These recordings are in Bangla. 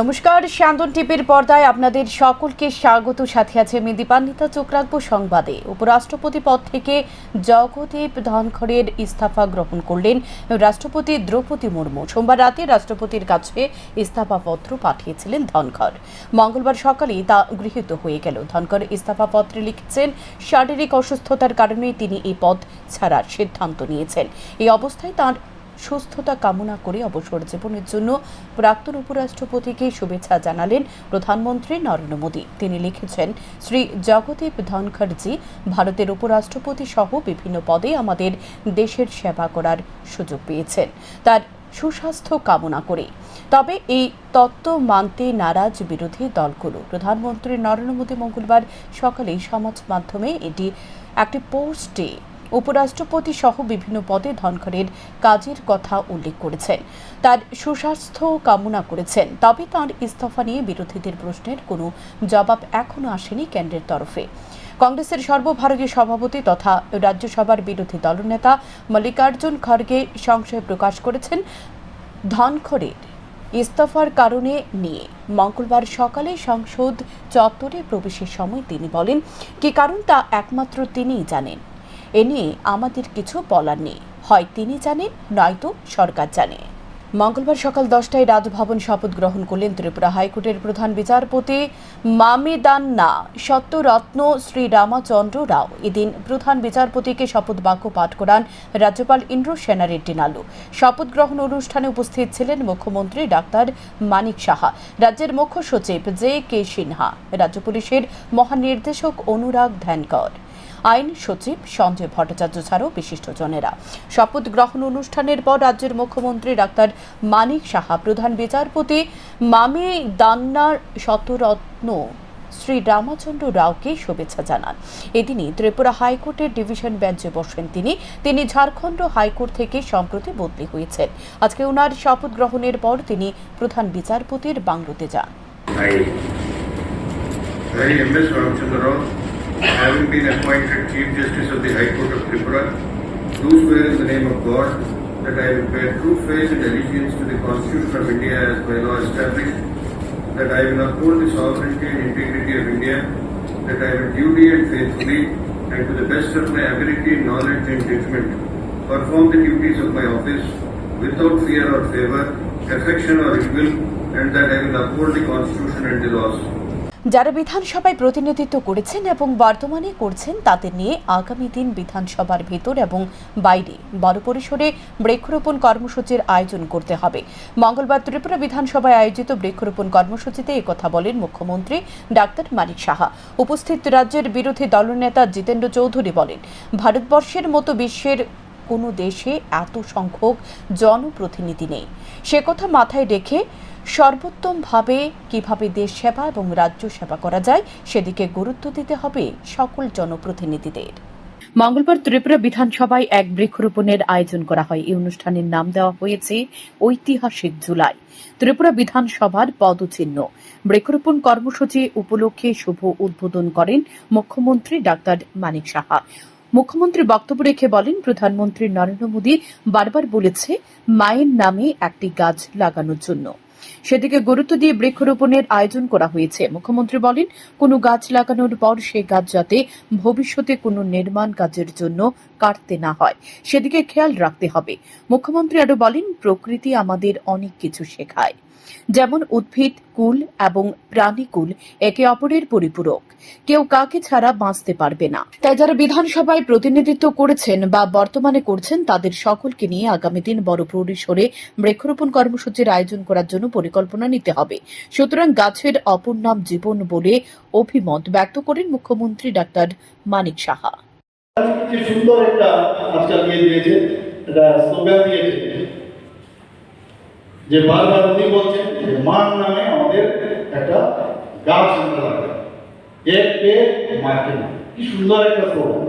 নমস্কার, শান্তন টিভির পর্দায় আপনাদের সকলকে স্বাগত। সাথে আছে আমি দীপান্বিতা। চোখ রাখবো সংবাদে। উপরাষ্ট্রপতি পদ থেকে জগদীপ ধনখড়ের ইস্তফা গ্রহণ করলেন রাষ্ট্রপতি দ্রৌপদী মুর্মু। সোমবার রাতে রাষ্ট্রপতির কাছে ইস্তফাপত্র পাঠিয়েছিলেন ধনখড়। মঙ্গলবার সকালেই তা গৃহীত হয়ে গেল। ধনখড় ইস্তফাপত্রে লিখেছেন, শারীরিক অসুস্থতার কারণে তিনি এই পদ ছাড়ার সিদ্ধান্ত নিয়েছেন। এই অবস্থায় তাঁর সুস্থতা কামনা করে অবসর জীবনের জন্য প্রাক্তন উপরাষ্ট্রপতিকে শুভেচ্ছা জানালেন প্রধানমন্ত্রী নরেন্দ্র মোদী। তিনি লিখেছেন, শ্রী জগদীপ ধনখড়জি ভারতের উপরাষ্ট্রপতি সহ বিভিন্ন পদে আমাদের দেশের সেবা করার সুযোগ পেয়েছেন, তার সুস্বাস্থ্য কামনা করে। তবে এই তত্ত্ব মানতে নারাজ বিরোধী দলগুলো। প্রধানমন্ত্রী নরেন্দ্র মোদী মঙ্গলবার সকালে সমাজ মাধ্যমে একটি পোস্টে উপরাষ্ট্রপতি সহ বিভিন্ন পদে ধনখড়ের কাজের কথা উল্লেখ করেছেন, তার সুস্বাস্থ্য কামনা করেছেন। তবে তাঁর ইস্তফা নিয়ে বিরোধীদের প্রশ্নের কোনো জবাব এখনো আসেনি কেন্দ্রের তরফে। কংগ্রেসের সর্বভারতীয় সভাপতি তথা রাজ্যসভার বিরোধী দলনেতা মল্লিকার্জুন খড়গে সংশয় প্রকাশ করেছেন ধনখড়ের ইস্তফার কারণে নিয়ে। মঙ্গলবার সকালে সংসদ চত্বরে প্রবেশের সময় তিনি বলেন, কি কারণ তা একমাত্র তিনিই জানেন। এ নিয়ে আমাদের কিছু বলার নেই, হয় তিনি জানেন নয়তো সরকার জানে। মঙ্গলবার সকাল 10টায় রাজভবন শপথ গ্রহণ করলেন ত্রিপুরা হাইকোর্টের প্রধান বিচারপতি মামিদান্না সত্যরত্ন শ্রী রামাচন্দ্র রাও। এদিন প্রধান বিচারপতিকে শপথ বাক্য পাঠ করান রাজ্যপাল ইন্দ্রসেনা রেড্ডি নালু। শপথ গ্রহণ অনুষ্ঠানে উপস্থিত ছিলেন মুখ্যমন্ত্রী ডাক্তার মানিক সাহা, রাজ্যের মুখ্য সচিব JK সিনহা, রাজ্য পুলিশের মহানির্দেশক অনুরাগ ধ্যানকর, আইন সচিব সঞ্জয় ভট্টাচার্য ছাড়াও বিশিষ্টজনেরা। শপথ গ্রহণ অনুষ্ঠানের পর রাজ্যের মুখ্যমন্ত্রী ডাক্তার মানিক সাহা প্রধান বিচারপতি মামিদান্নার সত্যরত্ন শ্রী রামাচন্দ্র রাওকে শুভেচ্ছা জানান। এদিনই ত্রিপুরা হাইকোর্টের ডিভিশন বেঞ্চে বসেন তিনি ঝাড়খণ্ড হাইকোর্ট থেকে সম্প্রতি বদলি হয়েছেন। আজকে ওনার শপথ গ্রহণের পর তিনি প্রধান বিচারপতির বাংলোতে যান। Having been appointed Chief Justice of the High Court of Tripura, do swear in the name of God that I will bear true faith and allegiance to the Constitution of India as by law established, that I will uphold the sovereignty and integrity of India, that I will duly and faithfully and to the best of my ability, knowledge and judgment perform the duties of my office without fear or favour, affection or ill will, and that I will uphold the Constitution and the laws. যারা বিধানসভায় প্রতিনিধিত্ব করেছেন এবং বর্তমানে করছেন তাদের নিয়ে আগামী দিন বিধানসভার ভেতর এবং বাইরে বড় পরিসরে বৃক্ষরোপণ কর্মসূচির আয়োজন করতে হবে। মঙ্গলবার ত্রিপুরা বিধানসভায় আয়োজিত বৃক্ষরোপণ কর্মসূচিতে একথা বলেন মুখ্যমন্ত্রী ডাক্তার মানিক সাহা। উপস্থিত রাজ্যের বিরোধী দলনেতা জিতেন্দ্র চৌধুরী বলেন, ভারতবর্ষের মতো বিশ্বের কোনো দেশে এত সংখ্যক জনপ্রতিনিধি নেই। সে কথা মাথায় রেখে সর্বোত্তমভাবে কিভাবে দেশ সেবা এবং রাজ্য সেবা করা যায় সেদিকে গুরুত্ব দিতে হবে সকল জনপ্রতিনিধিদের। মঙ্গলবার ত্রিপুরা বিধানসভায় এক বৃক্ষরোপণের আয়োজন করা হয়। এই অনুষ্ঠানের নাম দেওয়া হয়েছে ঐতিহাসিক জুলাই। ত্রিপুরা বিধানসভার পদচিহ্ন। বৃক্ষরোপণ কর্মসূচি উপলক্ষে শুভ উদ্বোধন করেন মুখ্যমন্ত্রী ডাক্তার মানিক সাহা। মুখ্যমন্ত্রী বক্তব্য রেখে বলেন, প্রধানমন্ত্রী নরেন্দ্র মোদী বারবার বলেছে মায়ের নামে একটি গাছ লাগানোর জন্য। সেদিকে গুরুত্ব দিয়ে বৃক্ষরোপণের আয়োজন করা হয়েছে। মুখ্যমন্ত্রী বলেন, কোনো গাছ লাগানোর পর সেই গাছ যাতে ভবিষ্যতে কোনো নির্মাণ কাজের জন্য কাটতে না হয় সেদিকে খেয়াল রাখতে হবে। মুখ্যমন্ত্রী আরো বলেন, প্রকৃতি আমাদের অনেক কিছু শেখায়, যেমন উদ্ভিদ কুল এবং প্রাণীকুল একে অপরের পরিপূরক, কেউ কাকে ছাড়া বাঁচতে পারবে না। তাই যারা বিধানসভায় প্রতিনিধিত্ব করেছেন বা বর্তমানে করছেন তাদের সকলকে নিয়ে আগামী দিন বড় পরিসরে বৃক্ষরোপণ কর্মসূচির আয়োজন করার জন্য পরিকল্পনা নিতে হবে। সুতরাং গাছের অপর নাম জীবন বলে অভিমত ব্যক্ত করেন মুখ্যমন্ত্রী ডাক্তার মানিক সাহা। সুন্দর একটা আজকাল দিয়েছে, এটা স্লোগান দিয়েছে যে বারবার উনি বলছেন যে মার নামে আমাদের একটা গাছ আমরা লাগাই, এক পেড় মাকে নাম। কি সুন্দর একটা স্লোগান।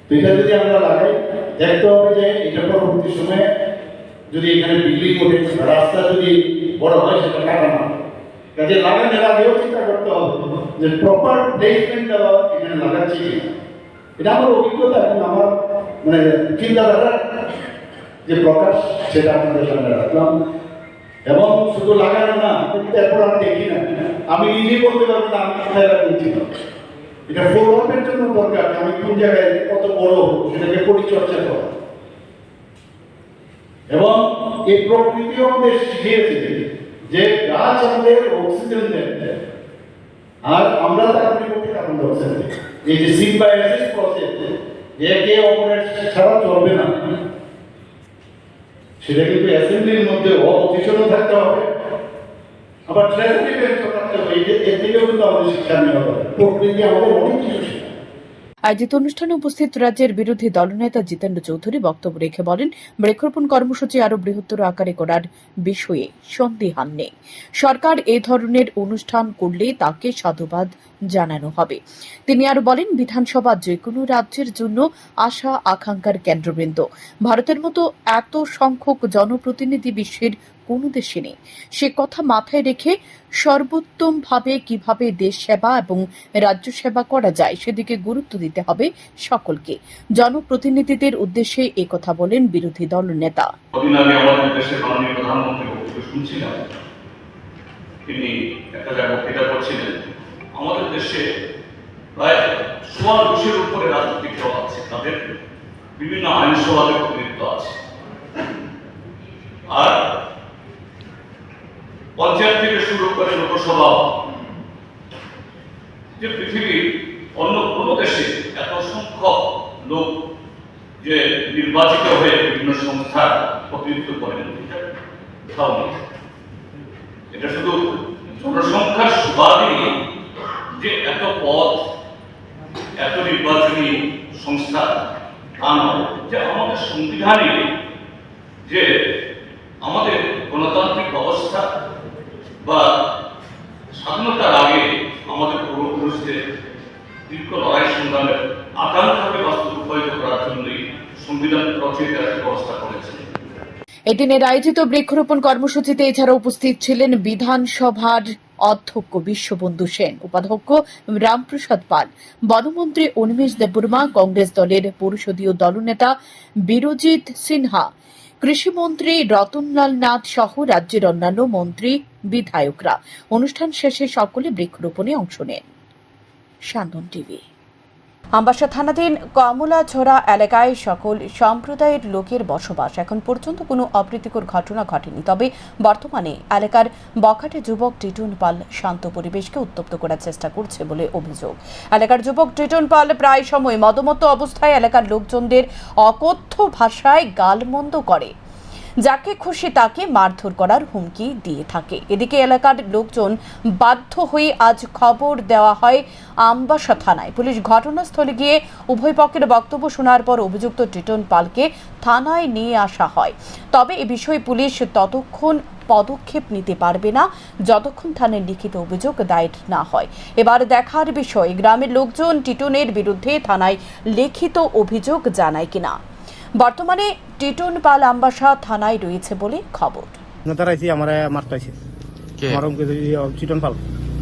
তো এটা যদি আমরা লাগাই, দেখতে হবে যে এটা পরবর্তী সময়ে যদি এখানে বিল্ডিং ওঠে, রাস্তা যদি বড় হয়, সেটা কাটানো হবে। কাজে লাগানোর আগেও চিন্তা করতে হবে যে প্রপার প্লেসমেন্ট দেওয়া এখানে লাগাচ্ছি কিনা। এটা আমার অভিজ্ঞতা এবং আমার চিন্তাধারা যে প্রকাশ, সেটা আপনাদের সামনে রাখলাম। এবং শুধু লাগানো না, কিন্তু এখন আমি দেখি না, আমি নিজেই বলতে পারবো না আমি কোথায় রাখছি। এটা ফলোআপের জন্য দরকার, আমি কোন জায়গায় কত বড় সেটাকে পরিচর্যা করা। এবং এই প্রকৃতি আমাদের শিখিয়েছে যে গাছ আমাদের অক্সিজেন দেয়, আর আমরা তার পরিবর্তে কার্বন ডাই অক্সাইড দিই। এই যে সিম্বায়োসিস প্রসেস, একে অপরের ছাড়া চলবে না, সেটা কিন্তু অ্যাসেম্বলির মধ্যে অপোজিশনও থাকতে হবে, আবার ট্রেজারি বেঞ্চও থাকতে হবে। এর থেকেও কিন্তু আমাদের শিক্ষা নেওয়া হবে। প্রকৃতি আমাদের অনেক কিছু শেখায়। আয়োজিত অনুষ্ঠানে উপস্থিত রাজ্যের বিরোধী দলনেতা জিতেন্দ্র চৌধুরী বক্তব্য রেখে বলেন, বৃক্ষরোপণ কর্মসূচি আরো বৃহত্তর আকারে করার বিষয়ে সন্দেহান নেই। সরকার এ ধরনের অনুষ্ঠান করলে তাকে সাধুবাদ জানানো হবে। তিনি আরো বলেন, বিধানসভা যেকোনো রাজ্যের জন্য আশা আকাঙ্ক্ষার কেন্দ্রবিন্দু। ভারতের মতো এত সংখ্যক জনপ্রতিনিধি বিশ্বের কোনো দেশে নেই। সে কথা মাথায় রেখে সর্বোত্তমভাবে কিভাবে দেশ সেবা এবং রাজ্য সেবা করা যায় সেদিকে গুরুত্ব দিতে হবে সকলকে। জনপ্রতিনিধিদের উদ্দেশ্যে একথা বলেন বিরোধী দল নেতা। কদিন আগে আমাদের দেশের মাননীয় প্রধানমন্ত্রী বক্তব্য শুনছিলাম, তিনি একটা জায়গায় বক্তৃতা করছিলেন। আমাদের দেশে প্রায় ২০০ উপরে রাজনৈতিক দল আছে, তাদের বিভিন্ন আইনসভাদের প্রতিনিধিত্ব আছে, আর পঞ্চায়েত থেকে শুরু করে লোকসভা, যে পৃথিবীর অন্য কোনো দেশে এত সংখ্যক লোক যে নির্বাচিত হয়ে বিভিন্ন সংস্থার প্রতিনিধিত্ব করেন, এটা শুধু জনসংখ্যার সুবাদই যে এত পদ, এত নির্বাচনী সংস্থা তা নয়, যে আমাদের সংবিধানে যে আমাদের গণতান্ত্রিক ব্যবস্থা বা স্বাধীনতার আগে আমাদের পূর্বপুরুষদের দীর্ঘ লড়াই সংগ্রামের আকাঙ্ক্ষাকে বাস্তব রূপায়িত করার জন্যই সংবিধান রচয়িতার ব্যবস্থা করেছে। এদিনের আয়োজিত বৃক্ষরোপণ কর্মসূচিতে এছাড়া উপস্থিত ছিলেন বিধানসভার অধ্যক্ষ বিশ্ববন্ধু সেন, উপাধ্যক্ষ রামপ্রসাদ পাল, বনমন্ত্রী অনিমেষ দেববর্মা, কংগ্রেস দলের পরিষদীয় দলনেতা বীরজিৎ সিনহা, কৃষিমন্ত্রী রতনলাল নাথ সহ রাজ্যের অন্যান্য মন্ত্রী, বিধায়করা। অনুষ্ঠান শেষে সকলে বৃক্ষরোপণে অংশ নেন। শান্তন টিভি। আমবাসা থানাধীন কমলাঝোড়া এলাকায় সকল সম্প্রদায়ের লোকের বসবাস। এখন পর্যন্ত কোনো অপ্রীতিকর ঘটনা ঘটেনি, তবে বর্তমানে এলাকার বখাটে যুবক টিটন পাল শান্ত পরিবেশকে উত্তপ্ত করার চেষ্টা করছে বলে অভিযোগ। এলাকার যুবক টিটন পাল প্রায় সময় মদমত্ত অবস্থায় এলাকার লোকজনদের অকথ্য ভাষায় গালমন্দ করে, যাকে খুশি তাকে মারধর করার হুমকি দিয়ে থাকে। এদিকে এলাকার লোকজন বাধ্য হয়ে আজ খবর দেওয়া হয় আমবাসা থানায়। পুলিশ ঘটনাস্থলে গিয়ে উভয় পক্ষের বক্তব্য শোনার পর অভিযুক্ত টিটন পালকে থানায় নিয়ে আসা হয়। তবে এ বিষয়ে পুলিশ ততক্ষণ পদক্ষেপ নিতে পারবে না যতক্ষণ থানায় লিখিত অভিযোগ দায়ের না হয়। এবার দেখার বিষয় গ্রামের লোকজন টিটনের বিরুদ্ধে থানায় লিখিত অভিযোগ জানায় কিনা। বর্তমানে টিটন পাল আমবাসা থানায় রয়েছে বলে খবর। টিটন পাল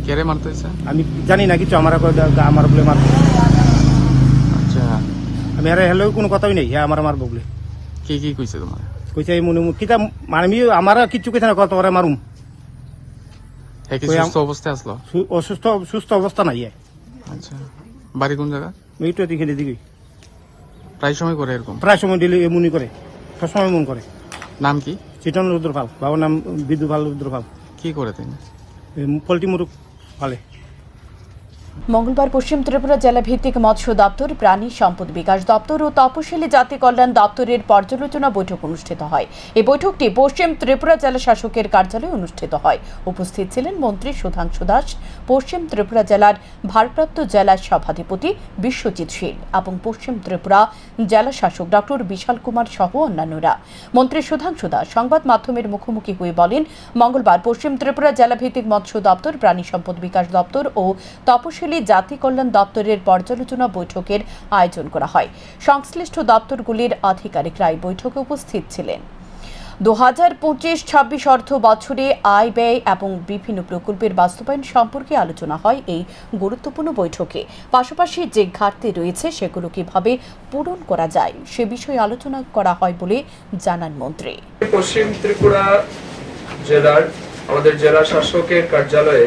কেরে মারতেছে আমি জানি না কিছু, আমার বলে মারতে। আচ্ছা, আমি আর হেলেও কোনো কথাই নেই, হ্যাঁ আমার মারবো বলে। কি কি কইছে তোমার? কইছে মনে কিতা মানে আমি আমার কিছু কইছে না, কত করে মারুম। সুস্থ অবস্থায় আসলো? সুস্থ অবস্থা নাই। আচ্ছা, বাড়ি কোন জায়গা? এইটা দিকে দিকে প্রায় সময় করে এরকম, প্রায় সময় দিলে এমনই করে, সবসময় মন করে। নাম কি? চিটন রুদ্রপাল। বাবার নাম বিদু পাল রুদ্রপাল। কি করে তিনি? পোল্ট্রি মুরগ পালে। মঙ্গলবার পশ্চিম ত্রিপুরা জেলা ভিত্তিক মৎস্য দপ্তর, প্রাণী সম্পদ বিকাশ দপ্তর ও তপশিলি জাতি কল্যাণ দপ্তরের পর্যালোচনা বৈঠক অনুষ্ঠিত হয়। এই বৈঠকটি পশ্চিম ত্রিপুরা জেলা শাসকের কার্যালয়ে অনুষ্ঠিত হয়। উপস্থিত ছিলেন মন্ত্রী সুধাংশু দাস, পশ্চিম ত্রিপুরা জেলার ভারপ্রাপ্ত জেলা সভাধিপতি বিশ্বজিৎ শীল এবং পশ্চিম ত্রিপুরা জেলা শাসক ডক্টর বিশাল কুমার সহ অন্যান্যরা। মন্ত্রী সুধাংশু দাস সংবাদ মাধ্যমের মুখোমুখি হয়ে বলেন, মঙ্গলবার পশ্চিম ত্রিপুরা জেলা ভিত্তিক মৎস্য দপ্তর, প্রাণী সম্পদ বিকাশ দপ্তর ও তপশিলি জাতি কল্যাণ দপ্তরের পর্যালোচনা বৈঠকের আয়োজন করা হয়। সংশ্লিষ্ট দপ্তরগুলির আধিকারিকরা এই বৈঠকে উপস্থিত ছিলেন। 2025-26 অর্থ বছরে আয় ব্যয় এবং বিভিন্ন প্রকল্পের বাস্তবায়ন সম্পর্কে আলোচনা হয় এই গুরুত্বপূর্ণ বৈঠকে। পাশাপাশি যে ঘাটতি রয়েছে সেগুলো কিভাবে পূরণ করা যায় সে বিষয়ে আলোচনা করা হয় বলে জানান মন্ত্রী। পশ্চিম ত্রিপুরা আমাদের জেলা শাসকের কার্যালয়ে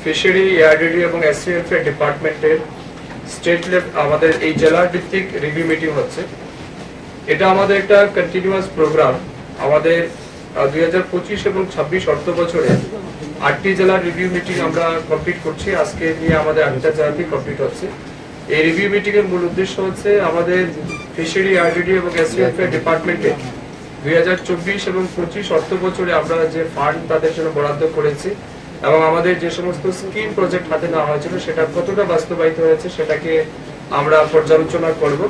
ফিশারি, এআরডিডি এবং এসসিএফ এর ডিপার্টমেন্টের স্টেট লেভেল আমাদের এই জেলা ভিত্তিক রিভিউ মিটিং হচ্ছে। এটা আমাদের একটা কন্টিনিউয়াস প্রোগ্রাম। আমাদের 2025 এবং 26 অর্থ বছরে 8টি জেলার রিভিউ মিটিং আমরা কমপ্লিট করছি। আজকে নিয়ে আমাদের 8টা জেলাতেই কমপ্লিট হচ্ছে। এই রিভিউ মিটিং এর মূল উদ্দেশ্য হচ্ছে আমাদের ফিশারি, আরডিডি এবং এসসিএফ এর ডিপার্টমেন্টে 2024 এবং 25 অর্থ বছরে আমরা যে ফান্ড তাদের জন্য বরাদ্দ করেছি এবং আমাদের যে সমস্ত স্কিম প্রজেক্ট হাতে নেওয়া হয়েছিল সেটা কতটা বাস্তবায়িত হয়েছে সেটাকে আমরা পর্যালোচনা করব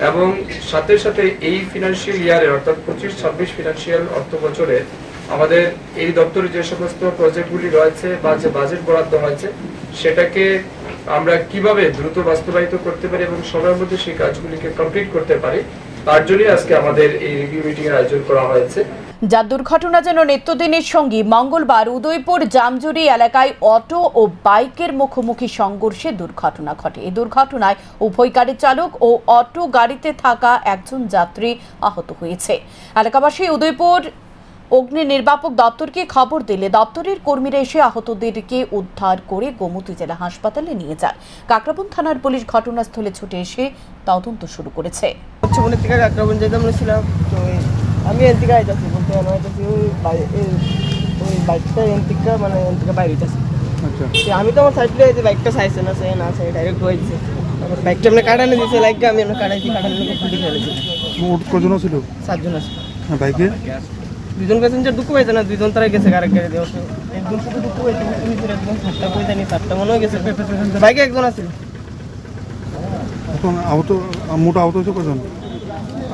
এবং সাথে সাথে এই ফিনান্সিয়াল ইয়ারে অর্থাৎ 25-26 ফিনান্সিয়াল অর্থ বছরে আমাদের এই দপ্তরে যে সমস্ত প্রজেক্টগুলি রয়েছে বা যে বাজেট বরাদ্দ হয়েছে সেটাকে আমরা কিভাবে দ্রুত বাস্তবায়িত করতে পারি এবং সময়ের মধ্যে সেই কাজগুলিকে কমপ্লিট করতে পারি তার জন্যই আজকে আমাদের এই রিভিউ মিটিং এর আয়োজন করা হয়েছে। যার দুর্ঘটনা যেন নিত্যদিনের সঙ্গী। মঙ্গলবার উদয়পুর জামজুরি এলাকায় অটো ও বাইকের মুখোমুখি সংঘর্ষে দুর্ঘটনা ঘটে। এই দুর্ঘটনায় উভয় গাড়ির চালক ও অটো গাড়িতে থাকা একজন যাত্রী আহত হয়েছে। এলাকাবাসী উদয়পুর অগ্নি নির্বাপক দপ্তরকে খবর দিলে দপ্তরের কর্মীরা এসে আহতদেরকে উদ্ধার করে গোমতী জেলা হাসপাতালে নিয়ে যায়। কাকরাবন থানার পুলিশ ঘটনাস্থলে ছুটে এসে তদন্ত শুরু করেছে। কাকরাবন যেতাম ছিলাম, তো আমি এনতিকা আইতাছি বলতে আইতাছি ওই বাইকটা এনতিকা মানে এনতিকা বাইরে হইতাছি। আমি তো আমার সাইডে বাইকটা চাইছে না, সে না চাই ডাইরেক্ট হয়েছে। বাইকটা আপনি কাটানো দিয়েছে, লাইকটা আমি কাটাইছি, কাটানো ফুটি ফেলেছি। কজন ছিল? 7 জন আছে। বাইকে 2 জন প্যাসেঞ্জার দুঃখ হয়েছে না, 2 জন তারা গেছে আরেক গাড়ি দেওয়া। একজন শুধু দুঃখ হয়েছে, একজন 7টা পয়সা নিয়ে 7টা মনে হয়ে গেছে। বাইকে একজন আছে। মোটা আহত হয়েছে কজন?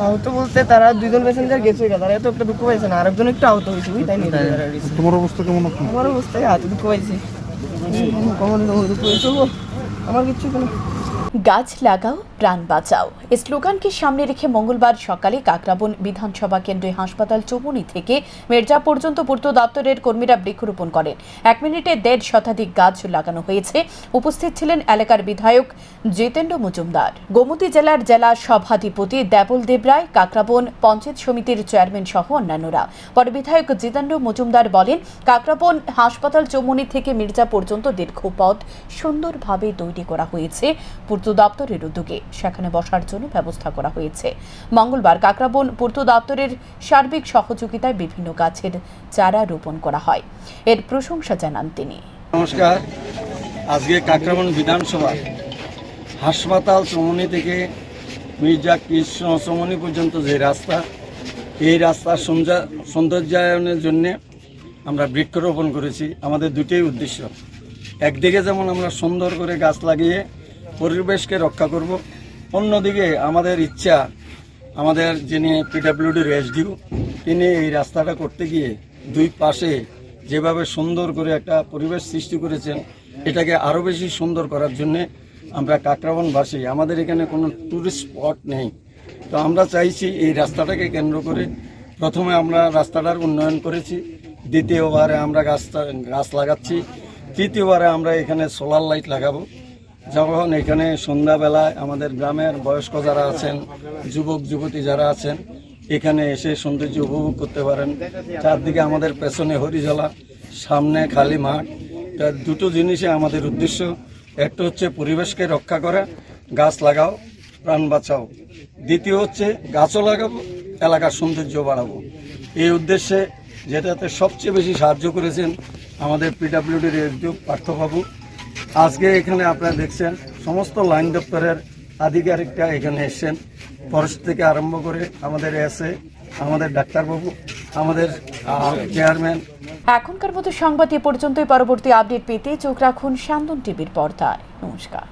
আহত বলতে তারা 2 জন প্যাসেঞ্জার গেছে, তারা এত একটা দুঃখ পাইছে না, আরেকজন একটু আহত হয়েছে। তাই নিয়ে তোমার অবস্থা কেমন? আমার অবস্থায় হাতে দুঃখ পাইছে, কমন দুঃখ হয়েছে। আমার কিচ্ছু কেন। গাছ লাগাও প্রাণ বাঁচাও এই স্লোগানকে সামনে রেখে মঙ্গলবার সকালে কাকরাবন বিধানসভা কেন্দ্রে হাসপাতাল চৌমুহনী থেকে মির্জা পর্যন্ত পূর্ত দপ্তরের কর্মীরা বৃক্ষরোপণ করেন। 1 মিনিটে 1.5 শতাধিক গাছ লাগানো হয়েছে। উপস্থিত ছিলেন এলাকার বিধায়ক জিতেন্দ্র মজুমদার, গোমতী জেলার জেলা সভাধিপতি দেবল দেবরায়, কাকরাবন পঞ্চায়েত সমিতির চেয়ারম্যান সহ অন্যান্যরা। পরে বিধায়ক জিতেন্দ্র মজুমদার বলেন, কাকরাবন হাসপাতাল চৌমুহনী থেকে মির্জা পর্যন্ত দীর্ঘ পথ সুন্দরভাবে তৈরি করা হয়েছে পূর্ত দপ্তরের উদ্যোগে। সেখানে বসার জন্য ব্যবস্থা করা হয়েছে। মঙ্গলবার কাকরাবন পূর্ত দপ্তরের সার্বিক সহযোগিতায় বিভিন্ন গাছের চারা রোপণ করা হয়। এর প্রশংসা জানান তিনি। নমস্কার। আজকে কাকরাবন বিধানসভা হাসপাতাল চৌমুহনী থেকে মির্জা কৃষ্ণ চৌমুহনী পর্যন্ত যে রাস্তা, এই রাস্তার সৌন্দর্যায়নের জন্য আমরা বৃক্ষরোপণ করেছি। আমাদের দুটোই উদ্দেশ্য, একদিকে যেমন আমরা সুন্দর করে গাছ লাগিয়ে পরিবেশকে রক্ষা করব, অন্যদিকে আমাদের ইচ্ছা, আমাদের যিনি পিডব্লিউডির এসডিও তিনি এই রাস্তাটা করতে গিয়ে দুই পাশে যেভাবে সুন্দর করে একটা পরিবেশ সৃষ্টি করেছেন, এটাকে আরও বেশি সুন্দর করার জন্যে আমরা কাকরাবনবাসী, আমাদের এখানে কোনো ট্যুরিস্ট স্পট নেই, তো আমরা চাইছি এই রাস্তাটাকে কেন্দ্র করে প্রথমে আমরা রাস্তাটার উন্নয়ন করেছি, দ্বিতীয়বারে আমরা গাছ লাগাচ্ছি, তৃতীয়বারে আমরা এখানে সোলার লাইট লাগাবো। যখন এখানে সন্ধ্যাবেলায় আমাদের গ্রামের বয়স্ক যারা আছেন, যুবক যুবতী যারা আছেন, এখানে এসে সৌন্দর্য উপভোগ করতে পারেন। চারদিকে আমাদের পেছনে হরিজলা, সামনে খালি মাঠ। তার দুটো জিনিসে আমাদের উদ্দেশ্য, একটা হচ্ছে পরিবেশকে রক্ষা করা, গাছ লাগাও প্রাণ বাঁচাও। দ্বিতীয় হচ্ছে গাছও লাগাবো, এলাকার সৌন্দর্য বাড়াবো। এই উদ্দেশ্যে যেটাতে সবচেয়ে বেশি সাহায্য করেছেন আমাদের পিডব্লিউডির এসডিও পার্থবাবু। আজকে এখানে আপনারা দেখছেন সমস্ত লাইন দপ্তরের আধিকারিকরা এখানে এসছেন, ফরেস্ট থেকে আরম্ভ করে আমাদের এসএ, আমাদের ডাক্তারবাবু, আমাদের চেয়ারম্যান। এখনকার মতো সংবাদ এ পর্যন্তই। পরবর্তী আপডেট পেতে চোখ রাখুন সান্দন টিভির পর্দায়। নমস্কার।